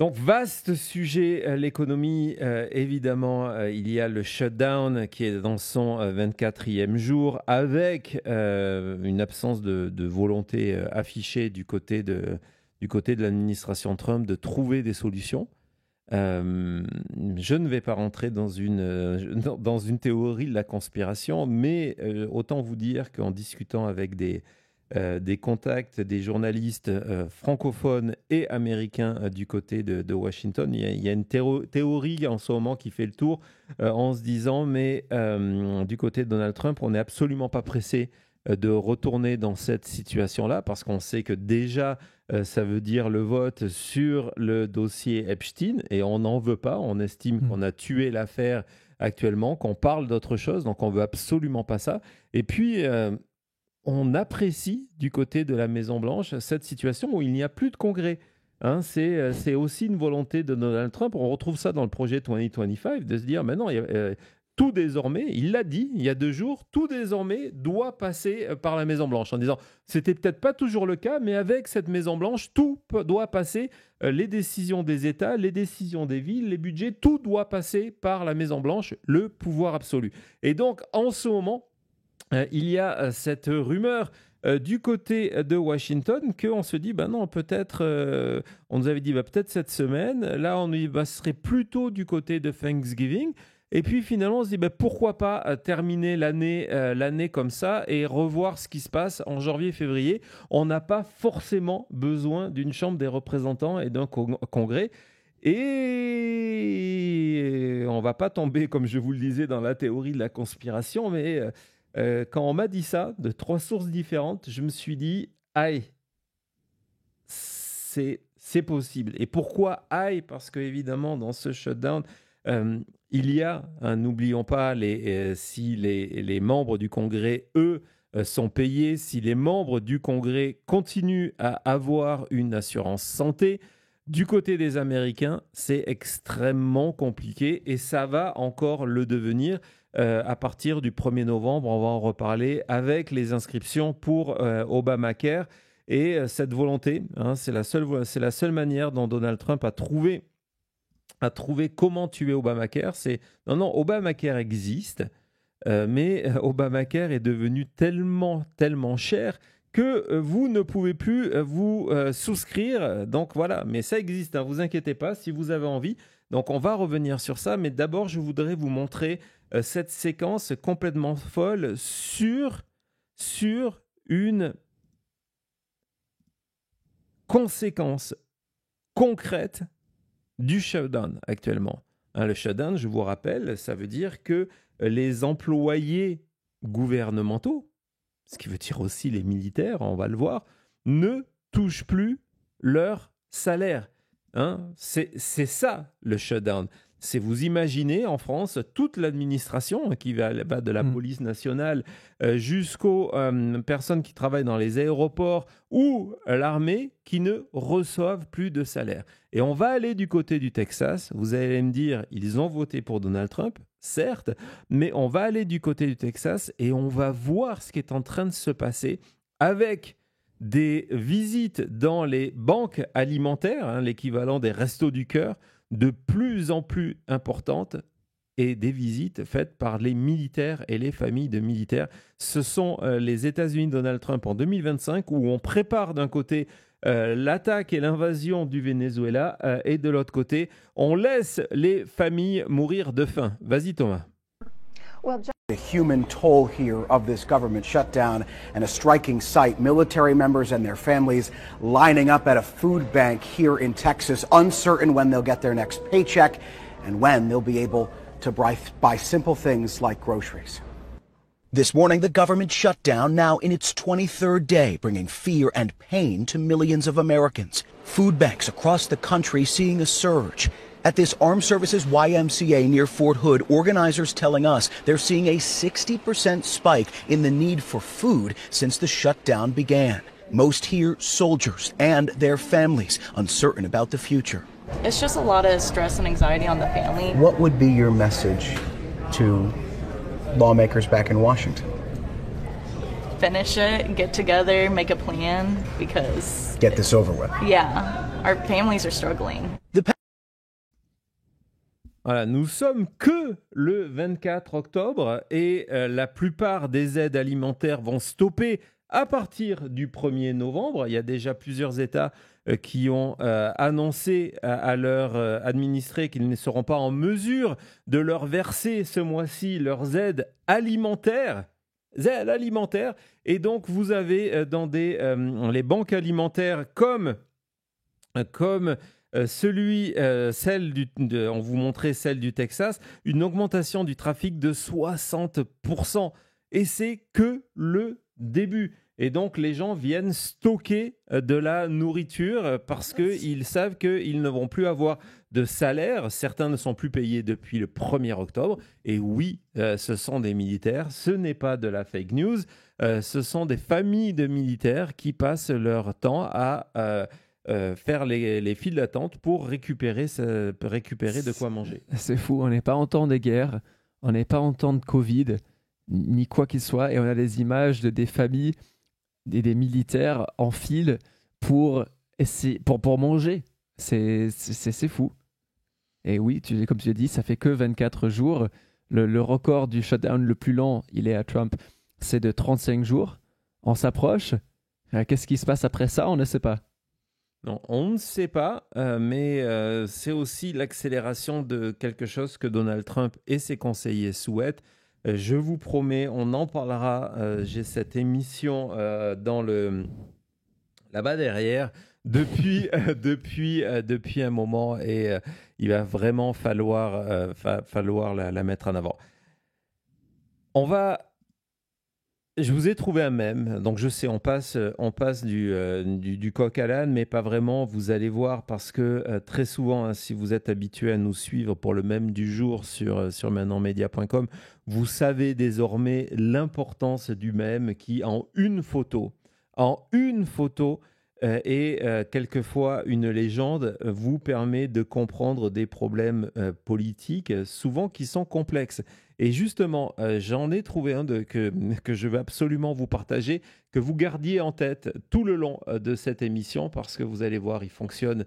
Donc, vaste sujet, l'économie. Évidemment, il y a le shutdown qui est dans son 24e jour avec une absence de volonté affichée du côté de l'administration Trump de trouver des solutions. Je ne vais pas rentrer dans une théorie de la conspiration, mais autant vous dire qu'en discutant avec des contacts, des journalistes francophones et américains du côté de Washington, il y a une théorie en ce moment qui fait le tour en se disant, mais du côté de Donald Trump, on n'est absolument pas pressé de retourner dans cette situation-là, parce qu'on sait que déjà, ça veut dire le vote sur le dossier Epstein, et on n'en veut pas. On estime qu'on a tué l'affaire actuellement, qu'on parle d'autre chose, donc on ne veut absolument pas ça. Et puis, on apprécie du côté de la Maison-Blanche cette situation où il n'y a plus de congrès. Hein, c'est aussi une volonté de Donald Trump. On retrouve ça dans le projet 2025, de se dire, maintenant, tout désormais, il l'a dit il y a 2 jours, tout désormais doit passer par la Maison-Blanche, en disant, c'était peut-être pas toujours le cas, mais avec cette Maison-Blanche, tout doit passer, les décisions des États, les décisions des villes, les budgets, tout doit passer par la Maison-Blanche, le pouvoir absolu. Et donc, en ce moment, il y a cette rumeur du côté de Washington qu'on se dit, non, peut-être, on nous avait dit peut-être cette semaine, là on serait plutôt du côté de Thanksgiving, et puis finalement on se dit pourquoi pas terminer l'année comme ça et revoir ce qui se passe en janvier-février. On n'a pas forcément besoin d'une Chambre des représentants et d'un congrès. Et on ne va pas tomber, comme je vous le disais, dans la théorie de la conspiration, mais quand on m'a dit ça, de 3 sources différentes, je me suis dit, aïe, c'est possible. Et pourquoi aïe? Parce qu'évidemment, dans ce shutdown, il y a, n'oublions pas, si les membres du Congrès, eux, sont payés, si les membres du Congrès continuent à avoir une assurance santé, du côté des Américains, c'est extrêmement compliqué et ça va encore le devenir. À partir du 1er novembre, on va en reparler avec les inscriptions pour Obamacare et cette volonté, c'est la seule manière dont Donald Trump a trouvé comment tuer Obamacare. Non, Obamacare existe, mais Obamacare est devenu tellement cher que vous ne pouvez plus vous souscrire. Donc voilà, mais ça existe, vous inquiétez pas si vous avez envie. Donc on va revenir sur ça, mais d'abord je voudrais vous montrer cette séquence complètement folle sur une conséquence concrète du shutdown actuellement. Le shutdown, je vous rappelle, ça veut dire que les employés gouvernementaux, ce qui veut dire aussi les militaires, on va le voir, ne touchent plus leur salaire. C'est ça le shutdown. C'est vous imaginez en France toute l'administration qui va de la police nationale jusqu'aux personnes qui travaillent dans les aéroports ou l'armée qui ne reçoivent plus de salaire. Et on va aller du côté du Texas. Vous allez me dire, ils ont voté pour Donald Trump, certes, mais on va aller du côté du Texas et on va voir ce qui est en train de se passer avec des visites dans les banques alimentaires, l'équivalent des restos du cœur, de plus en plus importantes et des visites faites par les militaires et les familles de militaires. Ce sont les États-Unis de Donald Trump en 2025 où on prépare d'un côté l'attaque et l'invasion du Venezuela et de l'autre côté, on laisse les familles mourir de faim. Vas-y Thomas. The human toll here of this government shutdown and a striking sight. Military members and their families lining up at a food bank here in Texas, uncertain when they'll get their next paycheck and when they'll be able to buy simple things like groceries. This morning, the government shutdown now in its 23rd day, bringing fear and pain to millions of Americans. Food banks across the country seeing a surge. At this Armed Services YMCA near Fort Hood, organizers telling us they're seeing a 60% spike in the need for food since the shutdown began. Most here soldiers and their families, uncertain about the future. It's just a lot of stress and anxiety on the family. What would be your message to lawmakers back in Washington? Finish it, get together, make a plan, because... Get this over with. Yeah. Our families are struggling. Voilà, nous sommes que le 24 octobre et la plupart des aides alimentaires vont stopper à partir du 1er novembre. Il y a déjà plusieurs États qui ont annoncé à leurs administrés qu'ils ne seront pas en mesure de leur verser ce mois-ci leurs aides alimentaires. Et donc, vous avez dans les banques alimentaires comme on vous montrait celle du Texas, une augmentation du trafic de 60%. Et c'est que le début. Et donc, les gens viennent stocker de la nourriture parce qu'ils savent qu'ils ne vont plus avoir de salaire. Certains ne sont plus payés depuis le 1er octobre. Et oui, ce sont des militaires. Ce n'est pas de la fake news. Ce sont des familles de militaires qui passent leur temps à faire les files d'attente pour récupérer de quoi manger. C'est fou. On n'est pas en temps de guerre. On n'est pas en temps de Covid, ni quoi qu'il soit. Et on a des images des familles et des militaires en file pour manger. C'est fou. Et oui, comme tu l'as dit, ça fait que 24 jours. Le record du shutdown le plus long, il est à Trump, c'est de 35 jours. On s'approche. Qu'est-ce qui se passe après ça? On ne sait pas. Non, on ne sait pas, mais c'est aussi l'accélération de quelque chose que Donald Trump et ses conseillers souhaitent. Je vous promets, on en parlera. J'ai cette émission là-bas derrière depuis un moment et il va vraiment falloir la mettre en avant. Je vous ai trouvé un mème, donc je sais, on passe du coq à l'âne, mais pas vraiment. Vous allez voir parce que très souvent, si vous êtes habitué à nous suivre pour le mème du jour sur maintenant-media.com, vous savez désormais l'importance du mème qui, en une photo, et quelquefois une légende vous permet de comprendre des problèmes politiques, souvent qui sont complexes. Et justement, j'en ai trouvé un que je veux absolument vous partager, que vous gardiez en tête tout le long de cette émission, parce que vous allez voir, il fonctionne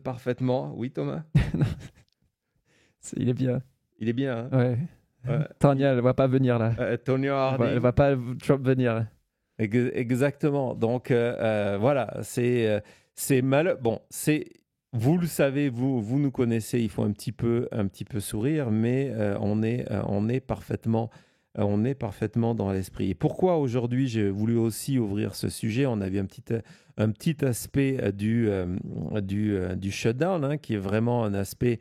parfaitement. Oui, Thomas? Il est bien. Il est bien. Hein? Ouais. Tonya, elle ne va pas venir là. Tonya Harding. Elle ne va pas Trump venir. Exactement. Donc, voilà, c'est mal. Bon, vous le savez, vous nous connaissez, il faut un petit peu sourire, mais on est parfaitement dans l'esprit. Et pourquoi aujourd'hui j'ai voulu aussi ouvrir ce sujet? On a vu un petit aspect du shutdown, hein, qui est vraiment un aspect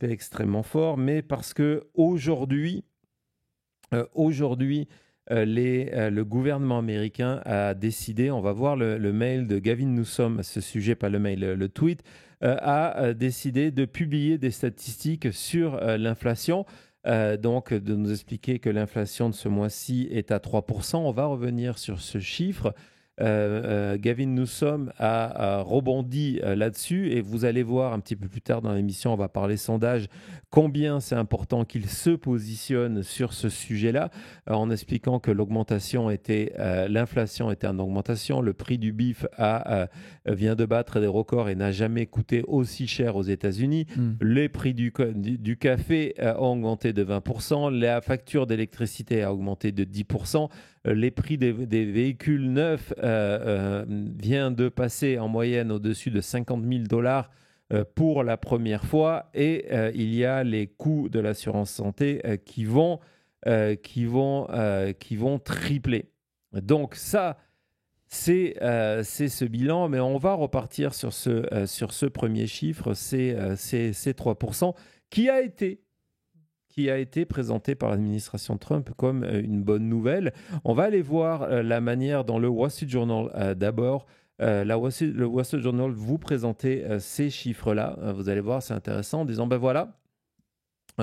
extrêmement fort, mais parce que aujourd'hui, le gouvernement américain a décidé, on va voir le mail de Gavin Newsom à ce sujet, pas le mail, le tweet, a décidé de publier des statistiques sur l'inflation, donc de nous expliquer que l'inflation de ce mois-ci est à 3%. On va revenir sur ce chiffre. Gavin Newsom a rebondi là-dessus et vous allez voir un petit peu plus tard dans l'émission, on va parler sondage, combien c'est important qu'il se positionne sur ce sujet-là, en expliquant que l'inflation était en augmentation, le prix du bif vient de battre des records et n'a jamais coûté aussi cher aux États-Unis, les prix du café ont augmenté de 20%, la facture d'électricité a augmenté de 10%, les prix des véhicules neufs vient de passer en moyenne au-dessus de $50,000 pour la première fois, et il y a les coûts de l'assurance santé qui vont tripler. Donc ça, c'est ce bilan, mais on va repartir sur ce premier chiffre, c'est 3%, qui a été présenté par l'administration Trump comme une bonne nouvelle. On va aller voir la manière dont le Wall Street Journal d'abord. Le Wall Street Journal vous présenter ces chiffres-là. Vous allez voir, c'est intéressant, en disant, ben voilà,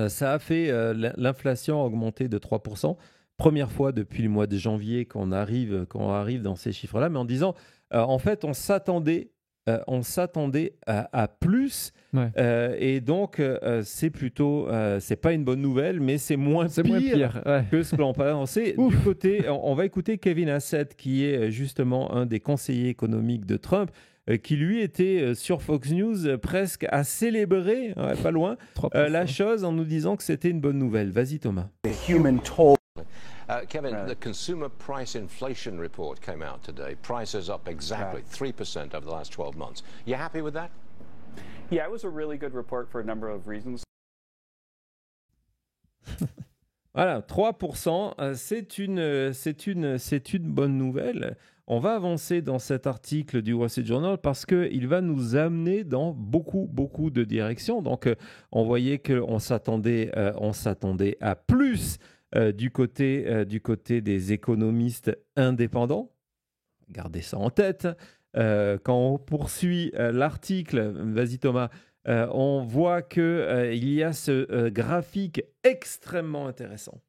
ça a fait l'inflation a augmenté de 3%. Première fois depuis le mois de janvier qu'on arrive dans ces chiffres-là, mais en disant, en fait, on s'attendait on s'attendait à plus. Ouais. Et donc, c'est plutôt, c'est pas une bonne nouvelle, mais c'est moins pire ouais. que ce que l'on pensait. Du côté, on va écouter Kevin Hassett, qui est justement un des conseillers économiques de Trump, qui lui était sur Fox News presque à célébrer, pas loin, la chose en nous disant que c'était une bonne nouvelle. Vas-y Thomas. The human toll. Kevin, the consumer price inflation report came out today. Prices up exactly 3% over the last 12 months. You happy with that? Yeah, it was a really good report for a number of reasons. Voilà, 3%, c'est une bonne nouvelle. On va avancer dans cet article du Wall Street Journal parce qu'il va nous amener dans beaucoup de directions. Donc, on voyait qu'on s'attendait à plus du côté des économistes indépendants. Gardez ça en tête. Quand on poursuit l'article, vas-y Thomas, on voit qu'il y a ce graphique extrêmement intéressant.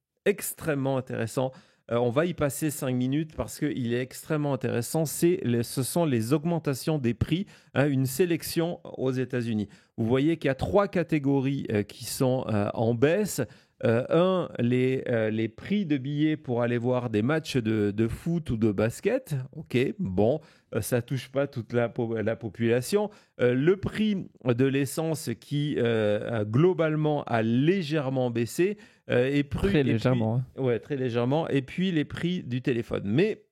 On va y passer 5 minutes parce qu'il est extrêmement intéressant. Ce sont les augmentations des prix, une sélection aux États-Unis. Vous voyez qu'il y a 3 catégories qui sont en baisse. Les prix de billets pour aller voir des matchs de foot ou de basket. Ok, bon, ça touche pas toute la population. Le prix de l'essence qui globalement a légèrement baissé. Très légèrement. Ouais, très légèrement. Et puis les prix du téléphone, mais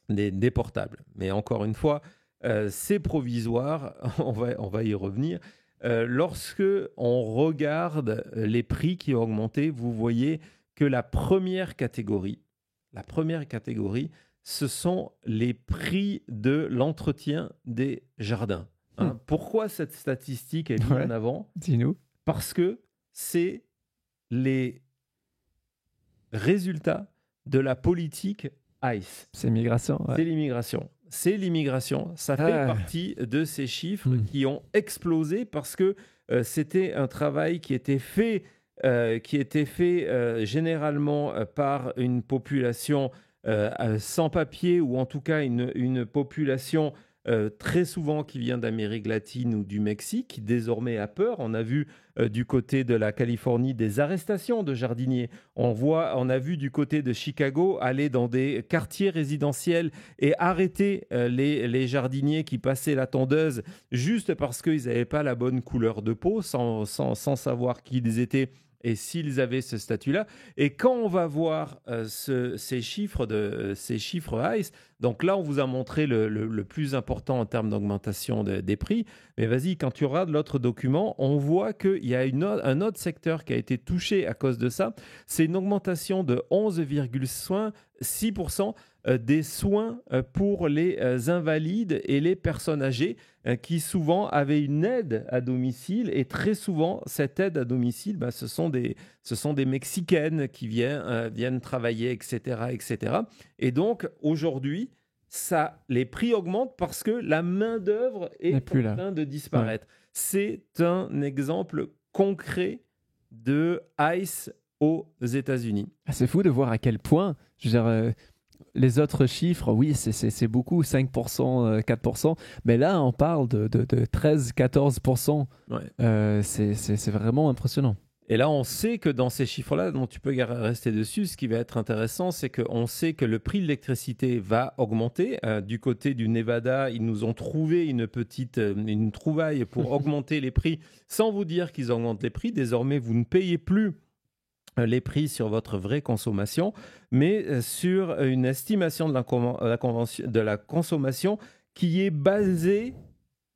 des portables. Mais encore une fois, c'est provisoire. On va y revenir. Lorsque on regarde les prix qui ont augmenté, vous voyez que la première catégorie, ce sont les prix de l'entretien des jardins. Pourquoi cette statistique est mise en avant ? Dis-nous. Parce que c'est les résultats de la politique ICE. C'est l'immigration. Ouais. C'est l'immigration. Ça fait partie de ces chiffres qui ont explosé parce que c'était un travail qui était fait généralement par une population sans papier ou en tout cas une population très souvent qui vient d'Amérique latine ou du Mexique, qui désormais a peur. On a vu du côté de la Californie des arrestations de jardiniers. On a vu du côté de Chicago aller dans des quartiers résidentiels et arrêter les jardiniers qui passaient la tondeuse juste parce qu'ils n'avaient pas la bonne couleur de peau, sans savoir qui ils étaient et s'ils avaient ce statut-là. Et quand on va voir ces chiffres ICE, donc là, on vous a montré le plus important en termes d'augmentation des prix. Mais vas-y, quand tu regardes l'autre document, on voit qu'il y a un autre secteur qui a été touché à cause de ça. C'est une augmentation de 11,6% des soins pour les invalides et les personnes âgées qui souvent avaient une aide à domicile. Et très souvent, cette aide à domicile, ce sont des Mexicaines qui viennent travailler, etc. Et donc, aujourd'hui, les prix augmentent parce que la main-d'œuvre est en train de disparaître. Ouais. C'est un exemple concret de ICE aux États-Unis. C'est fou de voir à quel point, je veux dire, les autres chiffres, oui, c'est beaucoup, 5%, 4%, mais là, on parle de 13-14%. Ouais. C'est vraiment impressionnant. Et là, on sait que dans ces chiffres-là, dont tu peux rester dessus, ce qui va être intéressant, c'est qu'on sait que le prix de l'électricité va augmenter. Du côté du Nevada, ils nous ont trouvé une trouvaille pour augmenter les prix sans vous dire qu'ils augmentent les prix. Désormais, vous ne payez plus les prix sur votre vraie consommation, mais sur une estimation de la consommation qui est basée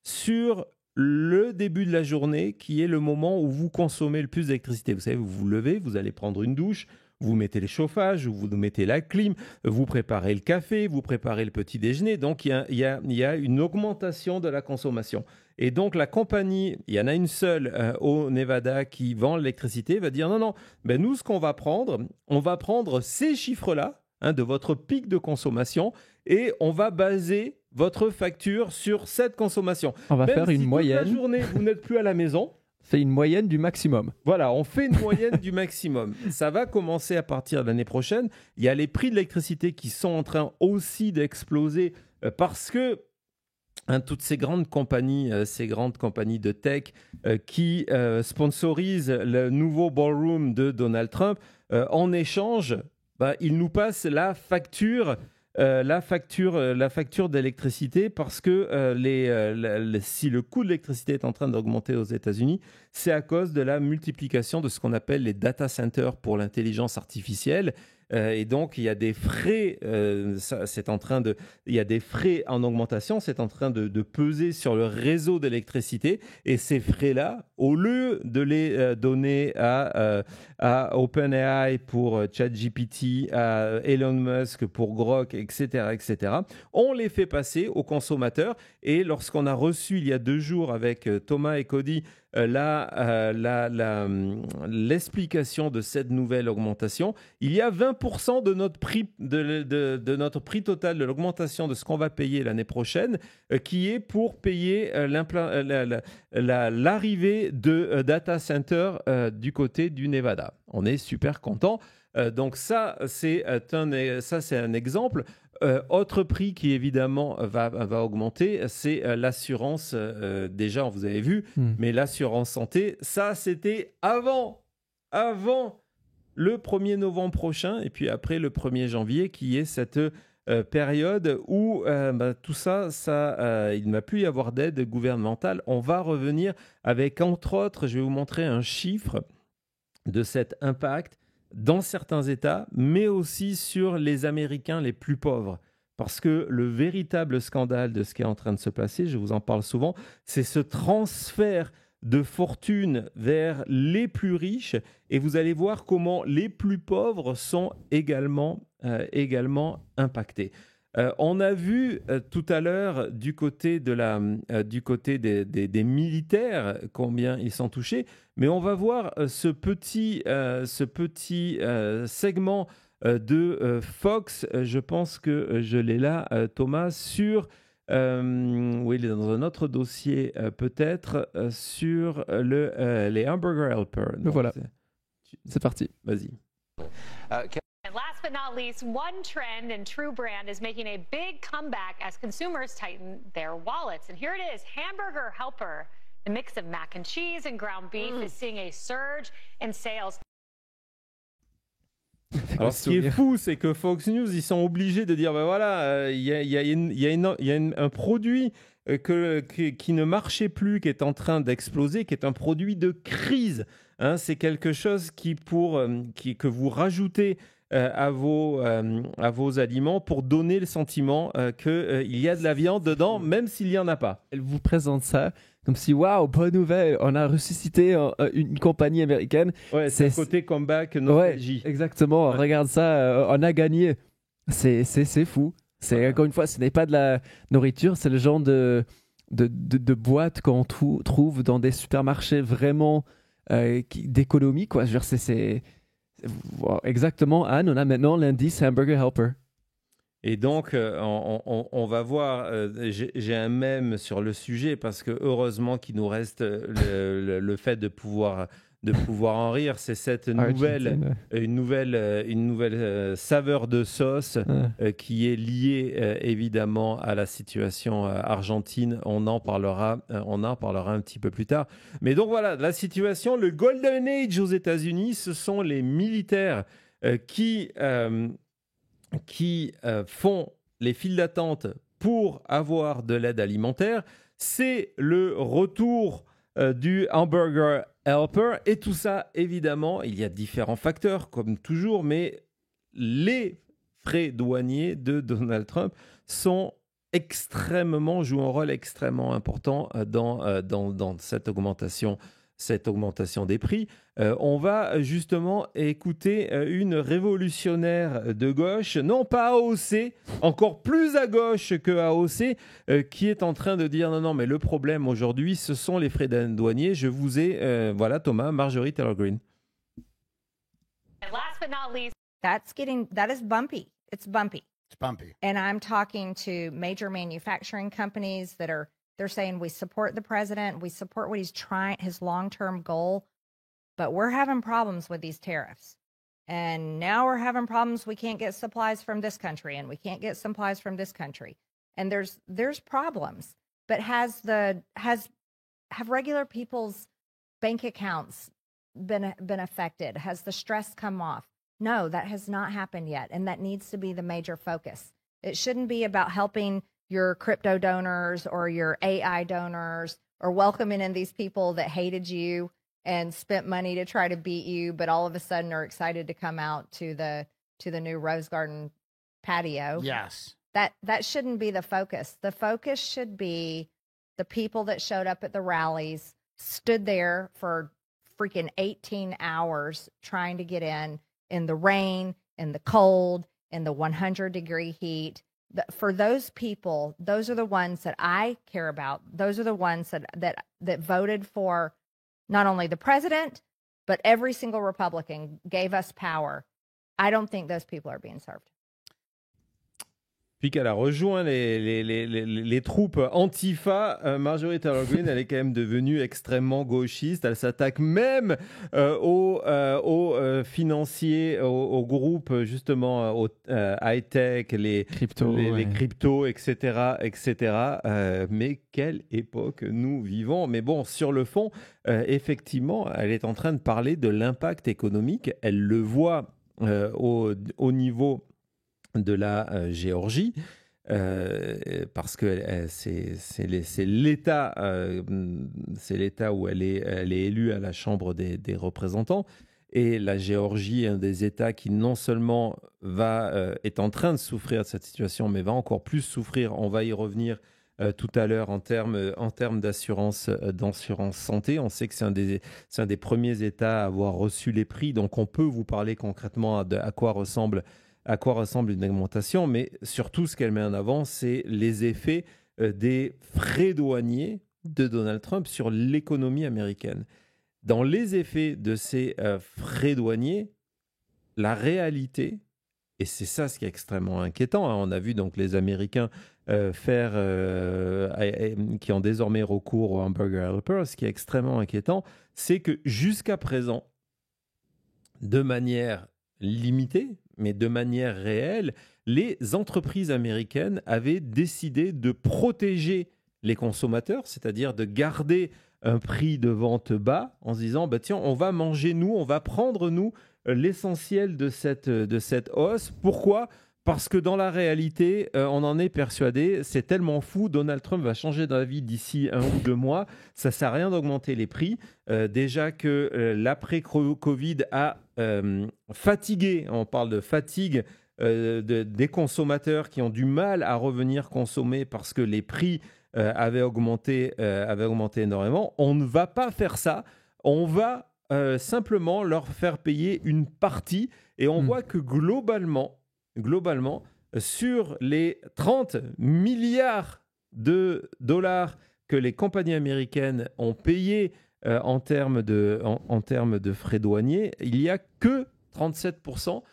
sur le début de la journée, qui est le moment où vous consommez le plus d'électricité. Vous savez, vous vous levez, vous allez prendre une douche, vous mettez les chauffages, vous mettez la clim, vous préparez le café, vous préparez le petit déjeuner. Donc, il y a une augmentation de la consommation. Et donc, la compagnie, il y en a une seule au Nevada qui vend l'électricité, va dire non, nous, ce qu'on va prendre, on va prendre ces chiffres-là de votre pic de consommation et on va baser votre facture sur cette consommation. On va faire une moyenne. Toute la journée, vous n'êtes plus à la maison. Fait une moyenne du maximum. Voilà, on fait une moyenne du maximum. Ça va commencer à partir de l'année prochaine. Il y a les prix de l'électricité qui sont en train aussi d'exploser parce que toutes ces grandes compagnies de tech qui sponsorisent le nouveau ballroom de Donald Trump, en échange, ils nous passent la facture d'électricité parce que si le coût de l'électricité est en train d'augmenter aux États-Unis, c'est à cause de la multiplication de ce qu'on appelle les data centers pour l'intelligence artificielle. Et donc, il y a des frais, il y a des frais en augmentation, c'est en train de peser sur le réseau d'électricité. Et ces frais-là, au lieu de les donner à OpenAI pour ChatGPT, à Elon Musk pour Grok, etc., on les fait passer aux consommateurs. Et lorsqu'on a reçu il y a 2 jours avec Thomas et Cody l'explication de cette nouvelle augmentation, il y a 20% de notre prix, de notre prix total de l'augmentation de ce qu'on va payer l'année prochaine, qui est pour payer l'arrivée de data center du côté du Nevada. On est super content. Donc ça, c'est un exemple. Autre prix qui évidemment va augmenter, c'est l'assurance. Déjà, vous avez vu, mais l'assurance santé, ça c'était avant le 1er novembre prochain et puis après le 1er janvier qui est cette période où tout ça il ne va plus y avoir d'aide gouvernementale. On va revenir avec, entre autres, je vais vous montrer un chiffre de cet impact dans certains États, mais aussi sur les Américains les plus pauvres. Parce que le véritable scandale de ce qui est en train de se passer, je vous en parle souvent, c'est ce transfert de fortune vers les plus riches. Et vous allez voir comment les plus pauvres sont également impactés. On a vu tout à l'heure du côté des militaires combien ils sont touchés, mais on va voir ce petit segment de Fox. Je pense que je l'ai là, Thomas, sur... oui, il est dans un autre dossier peut-être sur les Hamburger Helper. Donc, voilà, c'est parti. Vas-y. And last but not least, one trend in True Brand is making a big comeback as consumers tighten their wallets. And here it is, Hamburger Helper. The mix of mac and cheese and ground beef is seeing a surge in sales. Alors, ce qui est fou, c'est que Fox News, ils sont obligés de dire, il y a un produit qui ne marchait plus, qui est en train d'exploser, qui est un produit de crise. Hein, c'est quelque chose que vous rajoutez à vos aliments pour donner le sentiment qu'il y a de la viande dedans, même s'il n'y en a pas. Elle vous présente ça comme si, waouh, bonne nouvelle, on a ressuscité une compagnie américaine. Ouais, c'est un côté comeback nostalgie. Ouais, exactement, ouais. Regarde ça, on a gagné. C'est fou. Encore une fois, ce n'est pas de la nourriture, c'est le genre de boîte qu'on trouve dans des supermarchés vraiment d'économie, quoi. Je veux dire, c'est exactement, Anne, on a maintenant l'indice Hamburger Helper. Et donc, on va voir, j'ai un mème sur le sujet parce que heureusement qu'il nous reste le fait de pouvoir en rire. C'est cette une nouvelle saveur de sauce qui est liée évidemment à la situation argentine. On en parlera un petit peu plus tard. Mais donc voilà, la situation, le Golden Age aux États-Unis, ce sont les militaires qui font les files d'attente pour avoir de l'aide alimentaire. C'est le retour du Hamburger Helper. Et tout ça, évidemment, il y a différents facteurs, comme toujours, mais les frais douaniers de Donald Trump jouent un rôle extrêmement important dans cette augmentation des prix. On va justement écouter une révolutionnaire de gauche, non pas AOC, encore plus à gauche que AOC, qui est en train de dire non, mais le problème aujourd'hui, ce sont les frais douaniers. Je vous ai, voilà Thomas, Marjorie Taylor Greene. And last but not least, that is bumpy. It's bumpy. It's bumpy. And I'm talking to major manufacturing companies they're saying we support the president, we support what he's trying, his long-term goal, but we're having problems with these tariffs. And now we're having problems. We can't get supplies from this country and we can't get supplies from this country. And there's problems. but have regular people's bank accounts been affected? Has the stress come off? No, that has not happened yet, and that needs to be the major focus. It shouldn't be about helping your crypto donors or your AI donors or welcoming in these people that hated you and spent money to try to beat you, but all of a sudden are excited to come out to the new Rose Garden patio. Yes. That shouldn't be the focus. The focus should be the people that showed up at the rallies, stood there for freaking 18 hours trying to get in the rain, in the cold, in the 100-degree heat. For those people, those are the ones that I care about. Those are the ones that voted for not only the president, but every single Republican, gave us power. I don't think those people are being served. Puis qu'elle a rejoint les troupes Antifa, Marjorie Taylor Greene, elle est quand même devenue extrêmement gauchiste. Elle s'attaque même aux financiers, aux groupes justement, aux high-tech, les cryptos, etc. Mais quelle époque nous vivons. Mais bon, sur le fond, effectivement, elle est en train de parler de l'impact économique. Elle le voit au niveau de la Géorgie, parce que c'est l'État où elle est élue à la Chambre des représentants, et la Géorgie est un des États qui non seulement est en train de souffrir de cette situation, mais va encore plus souffrir. On va y revenir tout à l'heure en termes d'assurance santé. On sait que c'est un des premiers États à avoir reçu les prix, donc on peut vous parler concrètement à quoi ressemble une augmentation, mais surtout ce qu'elle met en avant, c'est les effets des frais douaniers de Donald Trump sur l'économie américaine. Dans les effets de ces frais douaniers, la réalité, et c'est ça ce qui est extrêmement inquiétant, on a vu donc les Américains qui ont désormais recours au Hamburger Helper, ce qui est extrêmement inquiétant, c'est que jusqu'à présent, de manière limitée, mais de manière réelle, les entreprises américaines avaient décidé de protéger les consommateurs, c'est-à-dire de garder un prix de vente bas en se disant tiens, on va manger on va prendre l'essentiel de cette hausse. Pourquoi ? Parce que dans la réalité, on en est persuadé, c'est tellement fou, Donald Trump va changer d'avis d'ici 1 ou 2 mois, ça ne sert à rien d'augmenter les prix. Déjà que l'après-Covid a fatigué, on parle de fatigue des consommateurs qui ont du mal à revenir consommer parce que les prix avaient augmenté énormément. On ne va pas faire ça, on va simplement leur faire payer une partie, et on voit que globalement, sur les 30 milliards de dollars que les compagnies américaines ont payés en termes de frais douaniers, il n'y a que 37%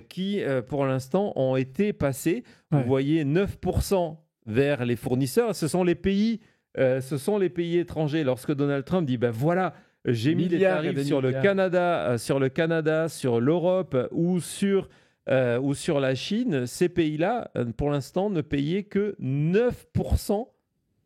qui, pour l'instant, ont été passés. Vous voyez 9% vers les fournisseurs. Ce sont les pays étrangers. Lorsque Donald Trump dit voilà, j'ai mis des tarifs sur le Canada, sur l'Europe ou sur la Chine, ces pays-là, pour l'instant, ne payaient que 9%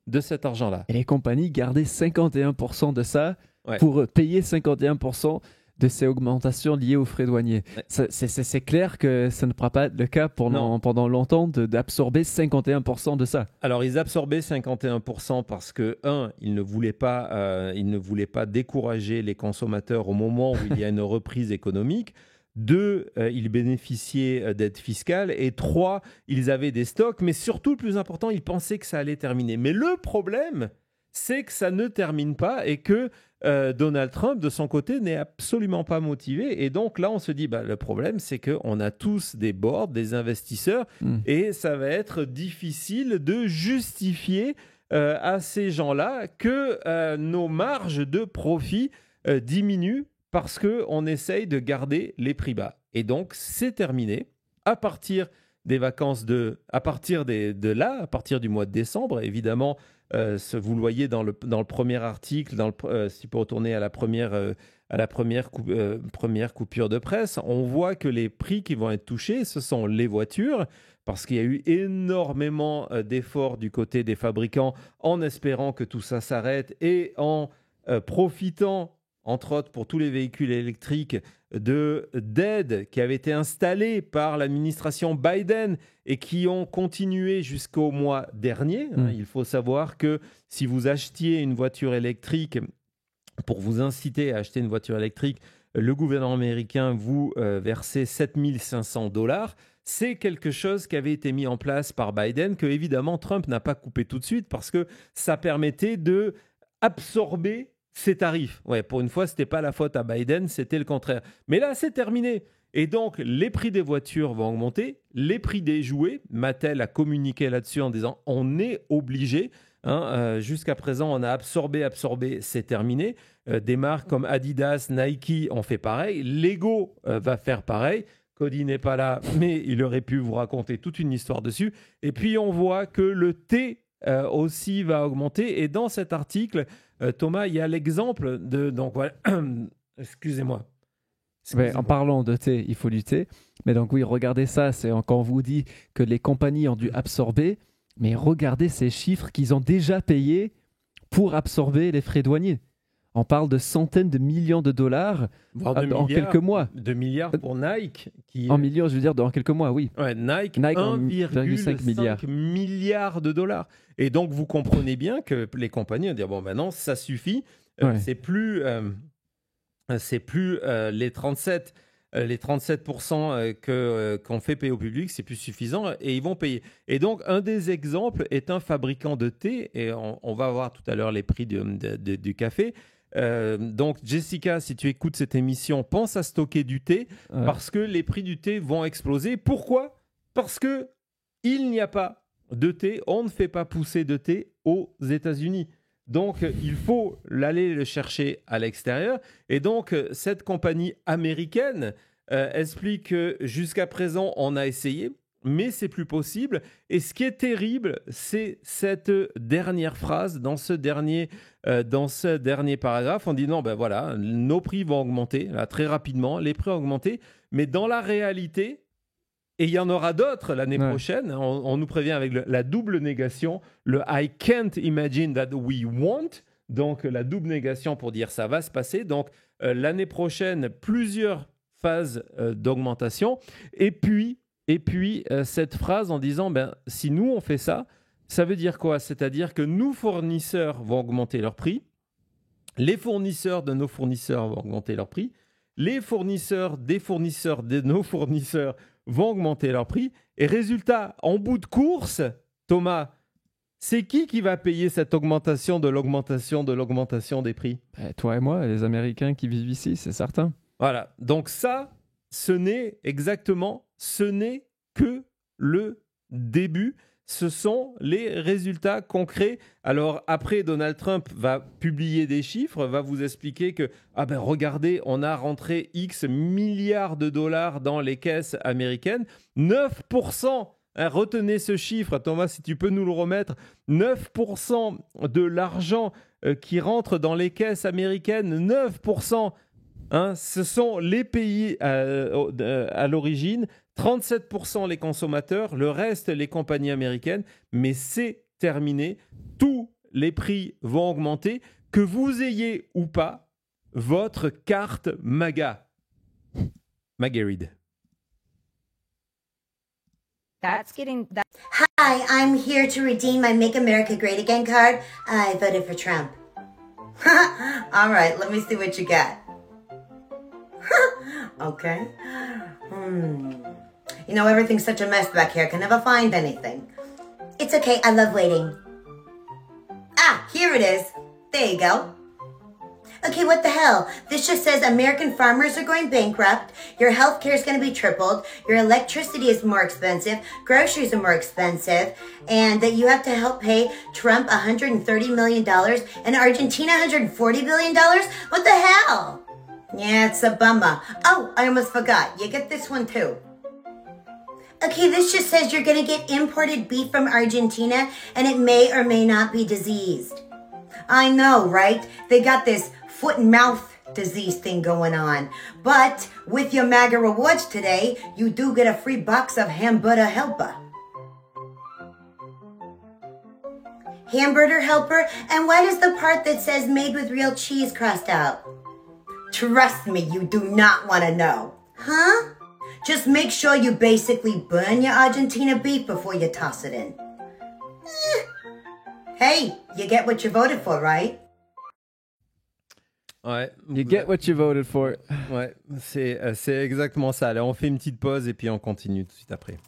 de cet argent-là. Et les compagnies gardaient 51% de ça pour payer 51% de ces augmentations liées aux frais douaniers. Ouais. C'est clair que ça ne pourra pas être le cas pendant longtemps d'absorber 51% de ça. Alors, ils absorbaient 51% parce que, ils ne voulaient pas décourager les consommateurs au moment où il y a une reprise économique. 2, ils bénéficiaient d'aides fiscales. Et 3, ils avaient des stocks. Mais surtout, le plus important, ils pensaient que ça allait terminer. Mais le problème, c'est que ça ne termine pas et que Donald Trump, de son côté, n'est absolument pas motivé. Et donc là, on se dit, le problème, c'est qu'on a tous des boards, des investisseurs, et ça va être difficile de justifier à ces gens-là que nos marges de profit diminuent parce qu'on essaye de garder les prix bas. Et donc, c'est terminé. À partir des vacances à partir du mois de décembre, évidemment, vous le voyez dans le premier article, si vous retournez à la première à la première coupure de presse, on voit que les prix qui vont être touchés, ce sont les voitures, parce qu'il y a eu énormément d'efforts du côté des fabricants en espérant que tout ça s'arrête et en profitant, entre autres pour tous les véhicules électriques, d'aides qui avaient été installées par l'administration Biden et qui ont continué jusqu'au mois dernier. Il faut savoir que si vous achetiez une voiture électrique, pour vous inciter à acheter une voiture électrique, le gouvernement américain vous versait $7 500. C'est quelque chose qui avait été mis en place par Biden, que évidemment Trump n'a pas coupé tout de suite parce que ça permettait de absorber ces tarifs. Ouais, pour une fois, ce n'était pas la faute à Biden, c'était le contraire. Mais là, c'est terminé. Et donc, les prix des voitures vont augmenter, les prix des jouets. Mattel a communiqué là-dessus en disant on est obligé. Jusqu'à présent, on a absorbé, c'est terminé. Des marques comme Adidas, Nike ont fait pareil. Lego va faire pareil. Cody n'est pas là, mais il aurait pu vous raconter toute une histoire dessus. Et puis, on voit que le thé aussi va augmenter. Et dans cet article, Thomas, il y a l'exemple de... Donc voilà, excusez-moi. Ouais, en parlant de thé, il faut du thé. Mais donc oui, regardez ça, c'est quand on vous dit que les compagnies ont dû absorber, mais regardez ces chiffres qu'ils ont déjà payés pour absorber les frais douaniers. On parle de centaines de millions de dollars en quelques mois. De milliards pour Nike. En millions, je veux dire, dans quelques mois, oui. Ouais, Nike 1,5 milliards de dollars. Et donc, vous comprenez bien que les compagnies vont dire, bon, maintenant, ça suffit. C'est plus les 37% qu'on fait payer au public, c'est plus suffisant et ils vont payer. Et donc, un des exemples est un fabricant de thé et on va voir tout à l'heure les prix du café. Donc, Jessica, si tu écoutes cette émission, pense à stocker du thé parce que les prix du thé vont exploser. Pourquoi ? Parce que il n'y a pas de thé, on ne fait pas pousser de thé aux États-Unis. Donc, il faut aller le chercher à l'extérieur. Et donc, cette compagnie américaine explique que jusqu'à présent, on a essayé, mais c'est plus possible. Et ce qui est terrible, c'est cette dernière phrase dans ce dernier paragraphe. On dit non, ben voilà, nos prix vont augmenter là, très rapidement. Les prix vont augmenter, mais dans la réalité... Et il y en aura d'autres l'année prochaine. On nous prévient avec la double négation, le I can't imagine that we won't. Donc, la double négation pour dire ça va se passer. Donc, l'année prochaine, plusieurs phases d'augmentation. Et puis cette phrase en disant, si nous, on fait ça, ça veut dire quoi ? C'est-à-dire que nos fournisseurs vont augmenter leur prix. Les fournisseurs de nos fournisseurs vont augmenter leur prix. Les fournisseurs des fournisseurs de nos fournisseurs vont augmenter leur prix. Et résultat, en bout de course, Thomas, c'est qui va payer cette augmentation de l'augmentation des prix ? Toi et moi, les Américains qui vivent ici, c'est certain. Voilà. Donc ça, ce n'est que le début. Ce sont les résultats concrets. Alors après, Donald Trump va publier des chiffres, va vous expliquer que, regardez, on a rentré X milliards de dollars dans les caisses américaines. 9%, retenez ce chiffre, Thomas, si tu peux nous le remettre. 9% de l'argent qui rentre dans les caisses américaines, 9%, ce sont les pays à l'origine. 37% les consommateurs, le reste les compagnies américaines, mais c'est terminé. Tous les prix vont augmenter, que vous ayez ou pas votre carte MAGA. Marguerite. Hi, I'm here to redeem my Make America Great Again card. I voted for Trump. All right, let me see what you got. Okay. You know, everything's such a mess back here. I can never find anything. It's okay. I love waiting. Ah, here it is. There you go. Okay, what the hell? This just says American farmers are going bankrupt. Your health care is going to be tripled. Your electricity is more expensive. Groceries are more expensive. And that you have to help pay Trump $130 million and Argentina $140 billion? What the hell? Yeah, it's a bummer. Oh, I almost forgot. You get this one too. Okay, this just says you're going to get imported beef from Argentina and it may or may not be diseased. I know, right? They got this foot and mouth disease thing going on. But with your MAGA rewards today, you do get a free box of Hamburger Helper. Hamburger Helper? And why does the part that says made with real cheese crossed out? Trust me, you do not want to know. Huh? Just make sure you basically burn your Argentina beef before you toss it in. Hey, you get what you voted for, right? Ouais. You get what you voted for. Ouais, c'est exactement ça. Allez, on fait une petite pause et puis on continue tout de suite après.